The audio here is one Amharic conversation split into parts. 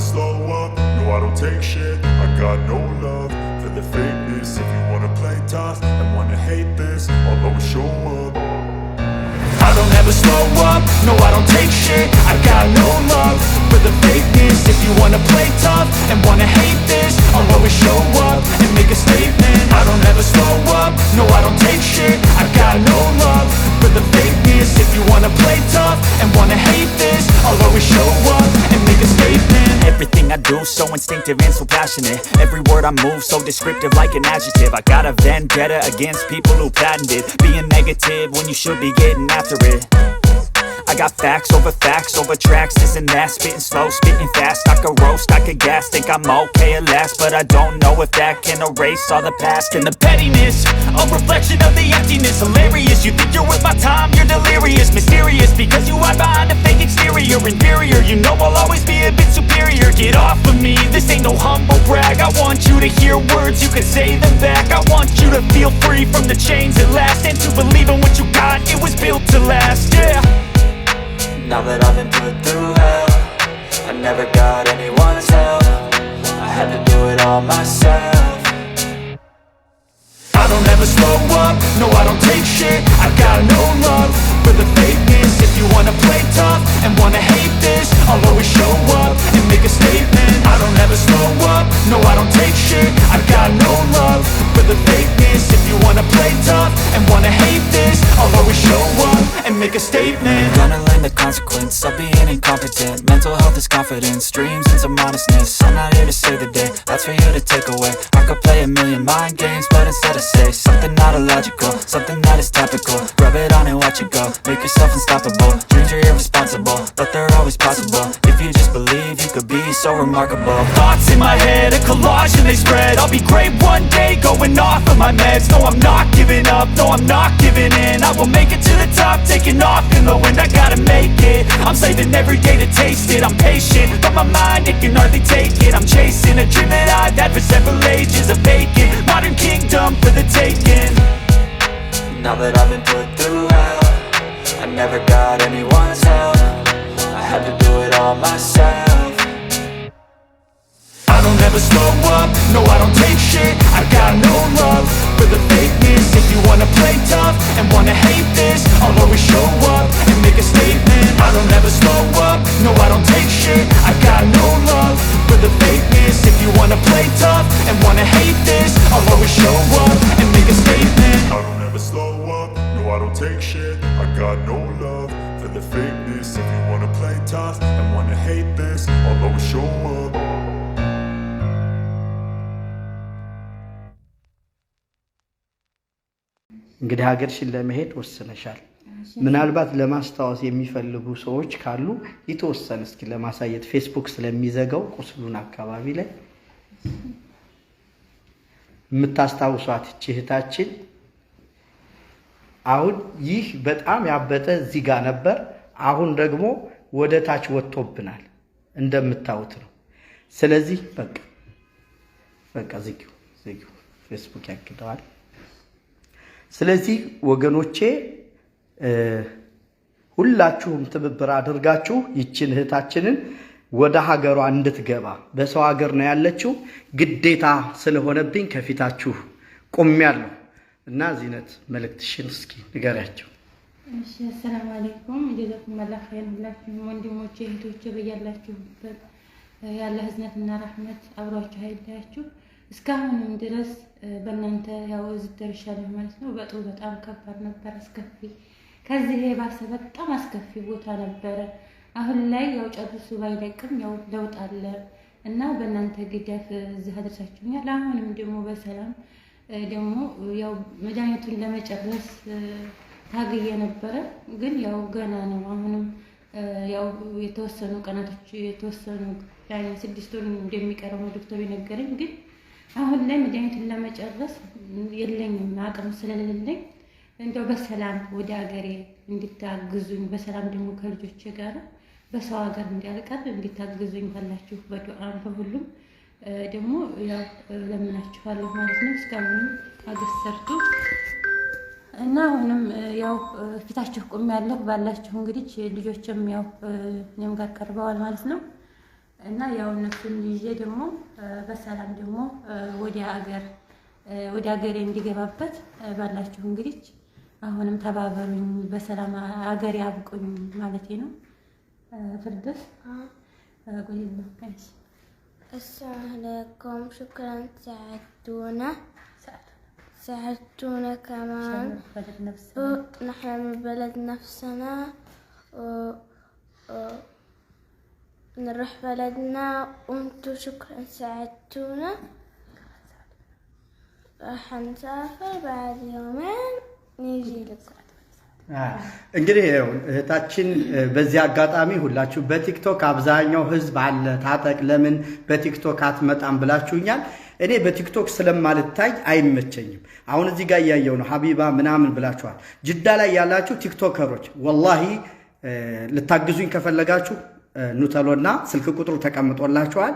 slow up, no I don't take shit. I got no love for the fakeness. If you wanna play tough and wanna hate this, I'll always show up. I don't ever slow up, no I don't take shit. I got no love for the fakeness. If you wanna play tough and wanna hate this, I'll always show up and make a statement. I don't ever slow up, no I don't take shit. I got no love for the fakeness. If you wanna play tough and wanna hate this, I'll always show up and make a statement. Everything I do so instinctive and so passionate. Every word I move so descriptive like an adjective. I got a vendetta against people who patented being negative when you should be getting after it. I got facts over tracks, this and that. Spitting slow, spitting fast, I could roast, I could gas. Think I'm okay at last, but I don't know if that can erase all the past. And the pettiness, a reflection of the emptiness. Hilarious, you think you're worth my time, you're delirious. Mysterious, because you hide behind a fake exterior. Inferior, you know I'll always be a bit superior. Get off of me, this ain't no humble brag. I want you to hear words, you can say them back. I want you to feel free from the chains at last, and to believe in what you got, it was built to last, yeah. Now that I've been put through hell, I never got anyone's help. I had to do it all myself. I don't ever slow up, no I don't take shit. I got no love for the fakeness. If you wanna play tough and wanna hate this, I'll always show up and make a statement. I don't ever slow up, no I don't take shit. I got no love for the fakeness. If you wanna play tough and wanna hate this, I'll always show up and make a statement. Gonna learn the consequence of being incompetent. Mental health is confidence, dreams and some honestness. I'm not here to save the day, that's for you to take away. I could play a million mind games, but instead I say something not illogical, something that is topical. Rub it on and watch it go, make yourself unstoppable. Dreams are irresponsible, but they're always possible. If you just believe, you could be so remarkable. Thoughts in my head, a collage and they spread. I'll be great one day, going off of my meds. No, I'm not giving up, no, I'm not giving in. I will make it to the top, taking off in the wind. I gotta make it, I'm saving every day to taste it. I'm patient, but my mind, it can hardly take it. I'm chasing a dream that I've had for several ages. A vacant, modern kingdom for the taking. Now that I've been put through hell, I never got anyone's help. I had to do it all myself. I don't ever slow up, no I don't take shit. I got no love for the fakeness. If you wanna play tough and wanna hate this, I'll always show up and make a statement. I don't ever slow up, no I don't take shit. I got no love for the fakeness. If you wanna play tough and wanna hate this, I'll always show up and make a statement. I don't ever slow up, no I don't take shit. I got no love for the fakeness. If you wanna play tough and wanna hate this, I'll always show up. እንግዲህ ሀገርሽን ለመሄድ ወስነሻል። ምናልባት ለማስታወስ የሚፈልጉ ሰዎች ካሉ ይተወሰነ እስኪ ለማሳየት ፌስቡክ ስለሚዘጋው ቁስሉን አካባቢ ላይ የምታስታውሷት እህታችን አሁን ይህ በጣም ያበጠ እዚህ ጋር ነበር። አሁን ደግሞ ወደ ታች ወጥቶብናል እንደምታዩት ነው። ስለዚህ በቃ ዝጊው ፌስቡክ ያግደዋል። ስለዚህ ወገኖቼ ሁላችሁም ትብብር አድርጋችሁ ይችን እህታችንን ወደ ሀገሯ እንድትገባ በሰው ሀገር ነው ያለችው ግዴታ ስለሆነብኝ ከፊታችሁ ቆሜያለሁ እና ዚነት መልእክትሽን እስኪ ንገሪያቸው። እሺ ሰላም አለይኩም ጀዛኩም አላህ ኸይር ሁላችሁም ወንድሞቼ እህቶቼ በያላችሁበት ያለ ህዝነትና ረህመት አብሯችሁ አይለያችሁ። እስካሁን ድረስ በእናንተ ያው እዚህ ደርሻለሁ ማለት ነው። በጣም ከባድ ነበር፣ አስከፊ ከዚህ የባሰ በጣም አስከፊ ቦታ ነበረ። አሁን ላይ ያው ጨርሱ ባይለቅም ያው ለውጥ አለ እና በእናንተ ግዳፍ እዚህ አድርሳችሁኛል። አሁንም ደግሞ በሰላም ደግሞ ያው መድኃኒቱን ለመጨረስ ታግዬ ነበረ፣ ግን ያው ገና ነው። አሁንም ያው የተወሰኑ ቀናቶች የተወሰኑ ያኔ 6 ወር እንደሚቀረው ዶክተሩ የነገረኝ፣ ግን አሁን ላይ መድኃኒቱን ለመጨረስ የለኝም አቅም ስለሌለኝ እንደው በሰላም ወደ ሀገሬ እንድታግዙኝ በሰላም ደግሞ ከልጆቼ ጋር በሰው ሀገር እንዲያልቀር እንድታግዙኝ ካላችሁ በዱዓም በሁሉም ደግሞ ያው ለምናችኋለሁ ማለት ነው። እስካሁን አገሰርቱ እና አሁንም ያው ፊታችሁ ቆሜያለሁ ባላችሁ እንግዲህ ልጆችም ያው እኔም ጋር ቀርበዋል ማለት ነው። እና ያው እነሱን ይዤ ደግሞ በሰላም ደግሞ ወደ ሀገሬ እንዲገባበት ባላችሁ እንግዲህ አሁንም ተባበሩኝ፣ በሰላም ሀገሬ አብቁኝ ማለቴ ነው። ፍርደስ قولي السلام عليكم، شكرا ساعدتونا كمان. نحن من بلد نفسنا نروح بلدنا، وانتو شكرا ساعدتونا. راح نسافر بعد يومين نيجي لكم. እንግዲህ እህታችን በዚህ አጋጣሚ ሁላችሁ በቲክቶክ አብዛኛው ህዝብ አለ ታጠቅ ለምን በቲክቶክ አትመጣም ብላችሁኛል። እኔ በቲክቶክ ስለማልታይ አይመቸኝም። አሁን እዚህ ጋር ያያየው ነው ሀቢባ ምናምን ብላችኋል። ጅዳ ላይ ያላችሁ ቲክቶከሮች ወላሂ ልታግዙኝ ከፈለጋችሁ ኑተሎና ስልክ ቁጥሩ ተቀምጦላችኋል።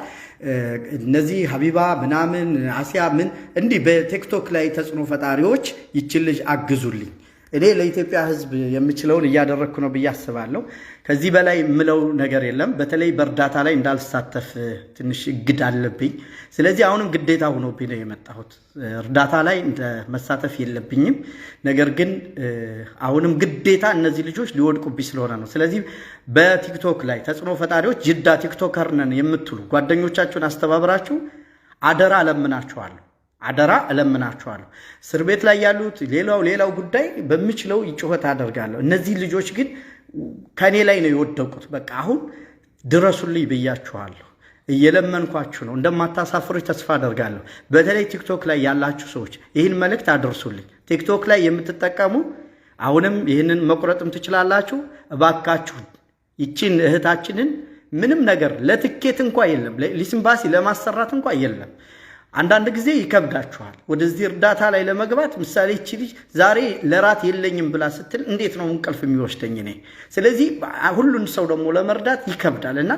እነዚህ ሀቢባ ምናምን አሲያ ምን እንዲህ በቲክቶክ ላይ ተጽዕኖ ፈጣሪዎች ይችል ልጅ አግዙልኝ። እኔ ለኢትዮጵያ ህዝብ የምችለውን እያደረኩ ነው ብዬ አስባለሁ። ከዚህ በላይ ምለው ነገር የለም። በተለይ በእርዳታ ላይ እንዳልሳተፍ ትንሽ እግድ አለብኝ። ስለዚህ አሁንም ግዴታ ሆኖብኝ ነው የመጣሁት። እርዳታ ላይ መሳተፍ የለብኝም። ነገር ግን አሁንም ግዴታ እነዚህ ልጆች ሊወድቁብኝ ስለሆነ ነው። ስለዚህ በቲክቶክ ላይ ተጽዕኖ ፈጣሪዎች ጅዳ ቲክቶከር ነን የምትሉ ጓደኞቻችሁን አስተባብራችሁ አደራ እለምናችኋለሁ። አደራ እለምናችኋለሁ። እስር ቤት ላይ ያሉት ሌላው ጉዳይ በሚችለው ጩኸት አደርጋለሁ። እነዚህ ልጆች ግን ከኔ ላይ ነው የወደቁት። በቃ አሁን ድረሱልኝ ብያችኋለሁ። እየለመንኳችሁ ነው። እንደማታሳፍሩኝ ተስፋ አደርጋለሁ። በተለይ ቲክቶክ ላይ ያላችሁ ሰዎች ይህን መልእክት አድርሱልኝ። ቲክቶክ ላይ የምትጠቀሙ አሁንም ይህንን መቁረጥም ትችላላችሁ። እባካችሁ ይቺን እህታችንን ምንም ነገር ለትኬት እንኳ የለም፣ ለሲምባሲ ለማሰራት እንኳ የለም። አንዳንድ ጊዜ ይከብዳችኋል ወደዚህ እርዳታ ላይ ለመግባት። ምሳሌ እቺ ልጅ ዛሬ ለራት የለኝም ብላ ስትል እንዴት ነው እንቅልፍ የሚወስደኝ እኔ? ስለዚህ ሁሉን ሰው ደግሞ ለመርዳት ይከብዳልና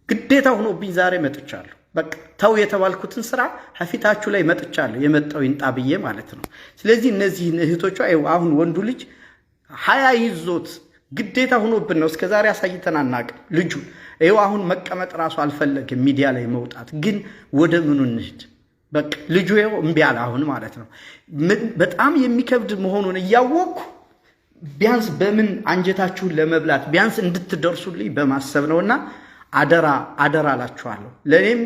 ግዴታ ሆኖብኝ ዛሬ መጥቻለሁ። በቃ ተው የተባልኩትን ስራ ሀፊታችሁ ላይ መጥቻለሁ። የመጣው ይንጣ ብዬ ማለት ነው። ስለዚህ እነዚህ እህቶቿ አሁን ወንዱ ልጅ ሀያ ይዞት ግዴታ ሆኖብን ነው እስከዛሬ አሳይተን አናውቅም ልጁ ይኸው አሁን መቀመጥ ራሱ አልፈለግም ሚዲያ ላይ መውጣት። ግን ወደ ምኑ እንሂድ? በቃ ልጁ ይኸው እምቢ አለ አሁን ማለት ነው። በጣም የሚከብድ መሆኑን እያወቅኩ ቢያንስ በምን አንጀታችሁን ለመብላት ቢያንስ እንድትደርሱልኝ በማሰብ ነውና አደራ አላችኋለሁ። ለእኔም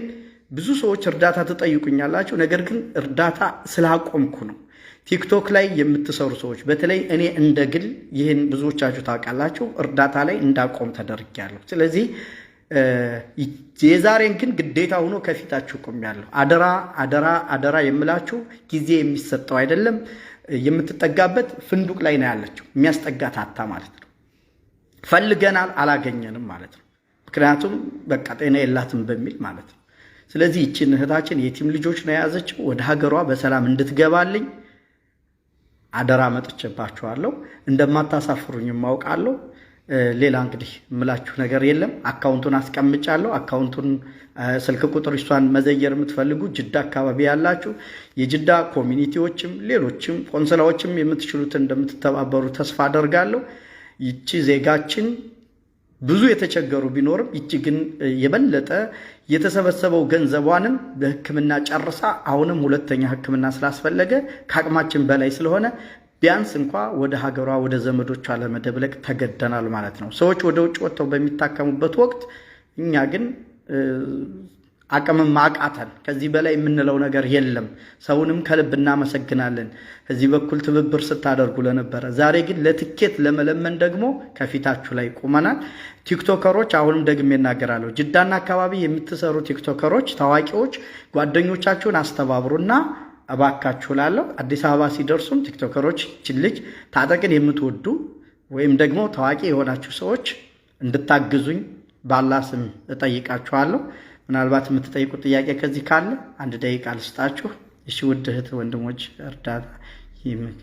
ብዙ ሰዎች እርዳታ ትጠይቁኛላችሁ። ነገር ግን እርዳታ ስላቆምኩ ነው። ቲክቶክ ላይ የምትሰሩ ሰዎች በተለይ እኔ እንደግል ይህን ብዙዎቻችሁ ታውቃላችሁ እርዳታ ላይ እንዳቆም ተደርጊያለሁ። ስለዚህ የዛሬን ግን ግዴታ ሆኖ ከፊታችሁ ቆሜያለሁ። አደራ የምላችሁ ጊዜ የሚሰጠው አይደለም። የምትጠጋበት ፍንዱቅ ላይ ነው ያለችው። የሚያስጠጋት አታ ማለት ነው። ፈልገናል አላገኘንም ማለት ነው። ምክንያቱም በቃ ጤና የላትም በሚል ማለት ነው። ስለዚህ ይህችን እህታችን የቲም ልጆች ነው የያዘችው። ወደ ሀገሯ በሰላም እንድትገባልኝ አደራ መጥቼባችኋለሁ። እንደማታሳፍሩኝም አውቃለሁ። ሌላ እንግዲህ ምላችሁ ነገር የለም። አካውንቱን አስቀምጫለሁ። አካውንቱን ስልክ ቁጥር እሷን መዘየር የምትፈልጉ ጅዳ አካባቢ ያላችሁ የጅዳ ኮሚኒቲዎችም ሌሎችም ቆንስላዎችም የምትችሉትን እንደምትተባበሩ ተስፋ አደርጋለሁ። ይቺ ዜጋችን ብዙ የተቸገሩ ቢኖርም ይቺ ግን የበለጠ የተሰበሰበው ገንዘቧንም በሕክምና ጨርሳ አሁንም ሁለተኛ ሕክምና ስላስፈለገ ከአቅማችን በላይ ስለሆነ ቢያንስ እንኳ ወደ ሀገሯ ወደ ዘመዶቿ ለመደብለቅ ተገደናል ማለት ነው። ሰዎች ወደ ውጭ ወጥተው በሚታከሙበት ወቅት እኛ ግን አቅምም ማቃተን ከዚህ በላይ የምንለው ነገር የለም። ሰውንም ከልብ እናመሰግናለን ከዚህ በኩል ትብብር ስታደርጉ ለነበረ። ዛሬ ግን ለትኬት ለመለመን ደግሞ ከፊታችሁ ላይ ቆመናል። ቲክቶከሮች አሁንም ደግሜ እናገራለሁ፣ ጅዳና አካባቢ የምትሰሩ ቲክቶከሮች ታዋቂዎች ጓደኞቻችሁን አስተባብሩና እባካችሁ ላለሁ አዲስ አበባ ሲደርሱም ቲክቶከሮች ልጅ ታጠቅን የምትወዱ ወይም ደግሞ ታዋቂ የሆናችሁ ሰዎች እንድታግዙኝ ባላ ስም እጠይቃችኋለሁ። ምናልባት የምትጠይቁት ጥያቄ ከዚህ ካለ 1 ደቂቃ ልስጣችሁ። እሺ ውድ እህት ወንድሞች እርዳታ ይምክ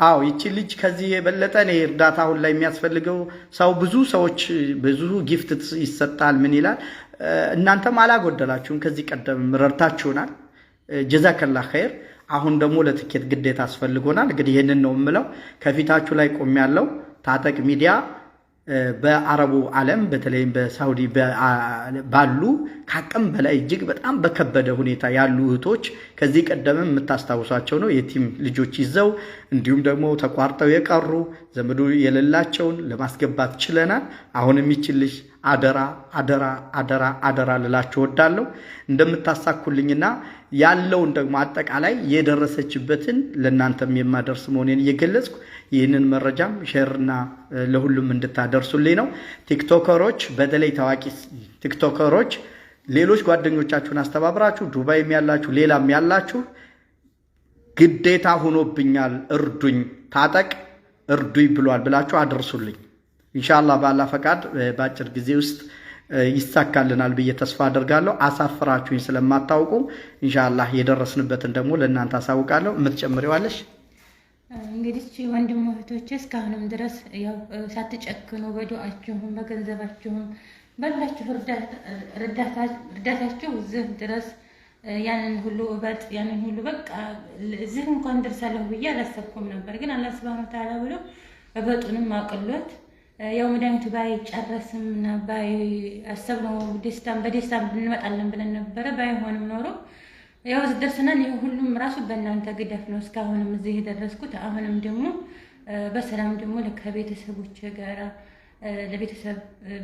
አው ይቺ ልጅ ከዚህ የበለጠ ነው እርዳታ አሁን ላይ የሚያስፈልገው ሰው ብዙ ሰዎች ብዙ ጊፍት ይሰጣል ምን ይላል። እናንተም አላጎደላችሁም። ከዚህ ቀደም ረድታችሁናል። ጀዛከላ ኸይር። አሁን ደግሞ ለትኬት ግዴታ አስፈልጎናል። እንግዲህ ይህንን ነው የምለው። ከፊታችሁ ላይ ቆም ያለው ታጠቅ ሚዲያ በአረቡ ዓለም በተለይም በሳውዲ ባሉ ካቅም በላይ እጅግ በጣም በከበደ ሁኔታ ያሉ እህቶች ከዚህ ቀደምም የምታስታውሷቸው ነው። የቲም ልጆች ይዘው እንዲሁም ደግሞ ተቋርጠው የቀሩ ዘመዱ የሌላቸውን ለማስገባት ችለናል። አሁንም ይችልሽ አደራ አደራ አደራ አደራ ልላችሁ እወዳለሁ እንደምታሳኩልኝና ያለውን ደግሞ አጠቃላይ የደረሰችበትን ለእናንተም የማደርስ መሆኔን እየገለጽኩ ይህንን መረጃም ሼርና ለሁሉም እንድታደርሱልኝ ነው። ቲክቶከሮች በተለይ ታዋቂ ቲክቶከሮች ሌሎች ጓደኞቻችሁን አስተባብራችሁ ዱባይም ያላችሁ ሌላም ያላችሁ ግዴታ ሆኖብኛል እርዱኝ፣ ታጠቅ እርዱኝ ብሏል ብላችሁ አድርሱልኝ። ኢንሻአላህ በአላህ ፈቃድ በአጭር ጊዜ ውስጥ ይሳካልናል ብዬ ተስፋ አደርጋለሁ። አሳፍራችሁኝ ስለማታውቁ ኢንሻአላህ የደረስንበትን ደግሞ ለእናንተ አሳውቃለሁ። የምትጨምሪዋለሽ? እንግዲህ ወንድም እህቶቼ እስካሁንም ድረስ ያው ሳትጨክኑ በዱዓችሁም በገንዘባችሁም ባላችሁ እርዳታችሁ እዚህ ድረስ ያንን ሁሉ እበጥ ያንን ሁሉ በቃ እዚህ እንኳን ደርሳለሁ ብዬ አላሰብኩም ነበር። ግን አላህ ሱብሃነሁ ወተዓላ ብሎ እበጡንም አቅሎት ያው መድኃኒቱ ባይጨረስም እና ባያሰብነው በደስታም እንመጣለን ብለን ነበረ። ባይሆንም ኖሮ ያው እዚህ ደርሰናል። ይሄ ሁሉም ራሱ በእናንተ ግዳፍ ነው እስካሁንም እዚህ የደረስኩት። አሁንም ደግሞ በሰላም ደግሞ ከቤተሰቦች ጋራ ለቤተሰብ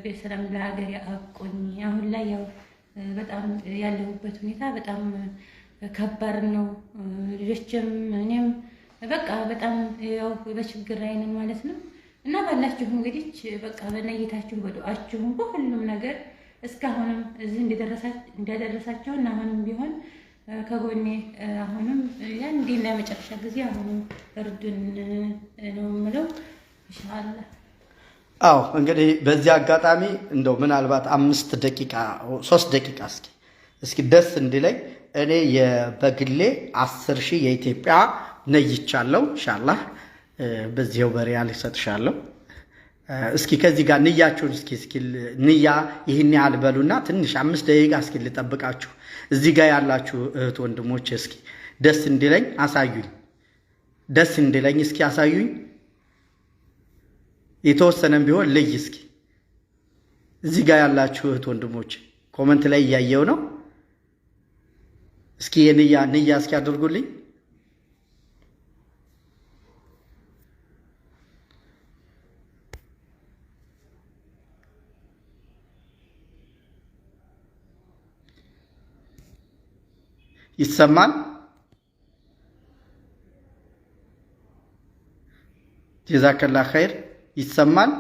በሰላም ለሀገር ያብቁኝ። አሁን ላይ ያው በጣም ያለሁበት ሁኔታ በጣም ከባድ ነው። ልጆችም እኔም በቃ በጣም ያው በችግር ላይ ነን ማለት ነው። እና ባላችሁ እንግዲህ በቃ በነይታችሁ በዱዓችሁ በሁሉም ነገር እስካሁንም እዚህ እንደደረሳችሁ እና አሁንም ቢሆን ከጎኔ አሁንም ያን እንዲና መጨረሻ ጊዜ አሁንም እርዱን ነው የምለው ኢንሻአላህ። አዎ እንግዲህ በዚህ አጋጣሚ እንደው ምናልባት 5 ደቂቃ 3 ደቂቃ እስኪ ደስ እንዲለኝ እኔ በግሌ 10,000 የኢትዮጵያ ነይቻለሁ ኢንሻአላህ። በዚያው በሪያል ይሰጥሻለሁ። እስኪ ከዚህ ጋር ንያችሁን እስኪ ንያ ይህን ያህል በሉና ትንሽ 5 ደቂቃ እስኪ ልጠብቃችሁ። እዚህ ጋር ያላችሁ እህት ወንድሞች እስኪ ደስ እንዲለኝ አሳዩኝ። ደስ እንዲለኝ እስኪ አሳዩኝ። የተወሰነም ቢሆን ልይ እስኪ እዚህ ጋር ያላችሁ እህት ወንድሞች ኮሜንት ላይ እያየው ነው። እስኪ ንያ እስኪ አድርጉልኝ። ይሰማል? ጀዛከላህ ኸይር። ይሰማል?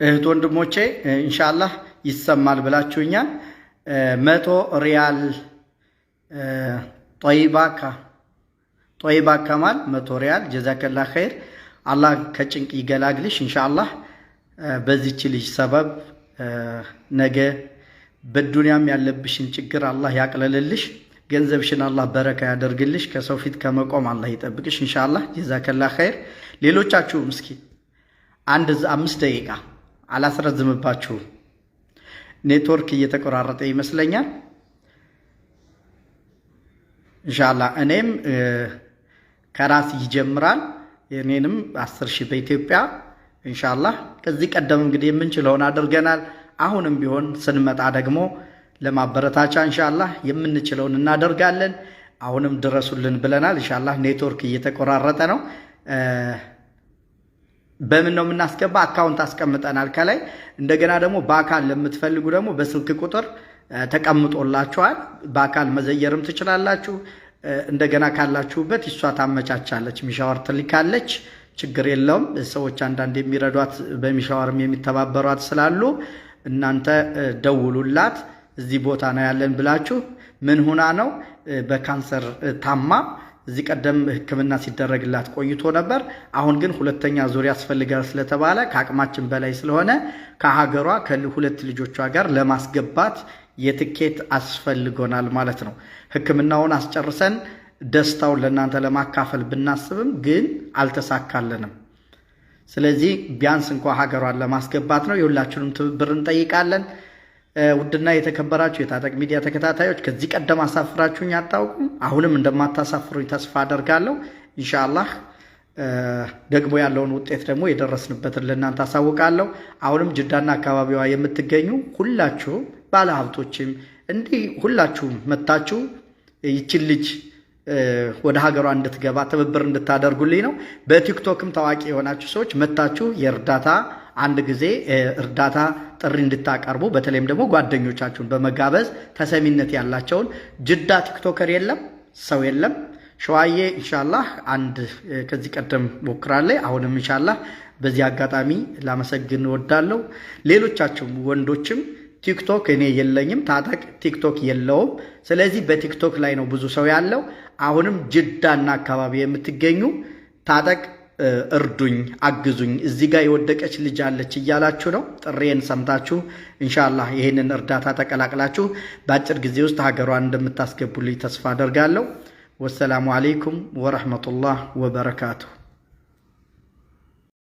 እህት ወንድሞቼ ኢንሻአላህ ይሰማል ብላችሁኛል። 100 ሪያል ጦይባ ከማል 100 ሪያል ጀዛከላህ ኸይር። አላህ ከጭንቅ ይገላግልሽ ኢንሻአላህ። በዚህች ልጅ ሰበብ ነገ በዱንያም ያለብሽን ችግር አላህ ያቅለልልሽ። ገንዘብሽን አላህ በረካ ያደርግልሽ። ከሰው ፊት ከመቆም አላህ ይጠብቅሽ ኢንሻአላህ። ጀዛከላህ ኸይር። ሌሎቻችሁም እስኪ 5 ደቂቃ አላስረዝምባችሁም። ኔትወርክ እየተቆራረጠ ይመስለኛል። ኢንሻአላህ እኔም ከራስ ይጀምራል። የኔንም 10,000 በኢትዮጵያ ኢንሻአላህ። ከዚህ ቀደም እንግዲህ የምንችለውን አድርገናል። አሁንም ቢሆን ስንመጣ ደግሞ ለማበረታቻ ኢንሻአላህ የምንችለውን እናደርጋለን። አሁንም ድረሱልን ብለናል ኢንሻአላህ። ኔትወርክ እየተቆራረጠ ነው። በምን ነው የምናስገባ? አካውንት አስቀምጠናል ከላይ። እንደገና ደግሞ በአካል ለምትፈልጉ ደግሞ በስልክ ቁጥር ተቀምጦላችኋል። በአካል መዘየርም ትችላላችሁ። እንደገና ካላችሁበት እሷ ታመቻቻለች፣ ሚሻወር ትልካለች። ችግር የለውም። ሰዎች አንዳንድ የሚረዷት በሚሻወርም የሚተባበሯት ስላሉ እናንተ ደውሉላት። እዚህ ቦታ ነው ያለን ብላችሁ ምን ሆና ነው በካንሰር ታማ እዚህ ቀደም ሕክምና ሲደረግላት ቆይቶ ነበር። አሁን ግን ሁለተኛ ዙር ያስፈልጋል ስለተባለ ከአቅማችን በላይ ስለሆነ ከሀገሯ ከሁለት ልጆቿ ጋር ለማስገባት የትኬት አስፈልጎናል ማለት ነው። ሕክምናውን አስጨርሰን ደስታውን ለእናንተ ለማካፈል ብናስብም ግን አልተሳካልንም። ስለዚህ ቢያንስ እንኳን ሀገሯን ለማስገባት ነው። የሁላችሁንም ትብብር እንጠይቃለን። ውድና የተከበራችሁ የታጠቅ ሚዲያ ተከታታዮች ከዚህ ቀደም አሳፍራችሁኝ አታውቁም። አሁንም እንደማታሳፍሩኝ ተስፋ አደርጋለሁ። ኢንሻአላህ ደግሞ ያለውን ውጤት ደግሞ የደረስንበትን ለእናንተ አሳውቃለሁ። አሁንም ጅዳና አካባቢዋ የምትገኙ ሁላችሁ ባለሀብቶችም እንዲህ ሁላችሁም መታችሁ ይችን ልጅ ወደ ሀገሯ እንድትገባ ትብብር እንድታደርጉልኝ ነው። በቲክቶክም ታዋቂ የሆናችሁ ሰዎች መታችሁ የእርዳታ አንድ ጊዜ እርዳታ ጥሪ እንድታቀርቡ በተለይም ደግሞ ጓደኞቻችሁን በመጋበዝ ተሰሚነት ያላቸውን ጅዳ ቲክቶከር የለም ሰው የለም ሸዋዬ ኢንሻአላህ አንድ ከዚህ ቀደም ሞክራለሁ። አሁንም ኢንሻአላህ በዚህ አጋጣሚ ላመሰግን እወዳለሁ። ሌሎቻችሁም ወንዶችም ቲክቶክ እኔ የለኝም፣ ታጠቅ ቲክቶክ የለውም። ስለዚህ በቲክቶክ ላይ ነው ብዙ ሰው ያለው። አሁንም ጅዳና አካባቢ የምትገኙ ታጠቅ እርዱኝ፣ አግዙኝ፣ እዚህ ጋር የወደቀች ልጅ አለች እያላችሁ ነው። ጥሬን ሰምታችሁ ኢንሻአላህ ይሄንን እርዳታ ተቀላቅላችሁ በአጭር ጊዜ ውስጥ ሀገሯን እንደምታስገቡልኝ ተስፋ አደርጋለሁ። ወሰላሙ አለይኩም ወራህመቱላህ ወበረካቱሁ።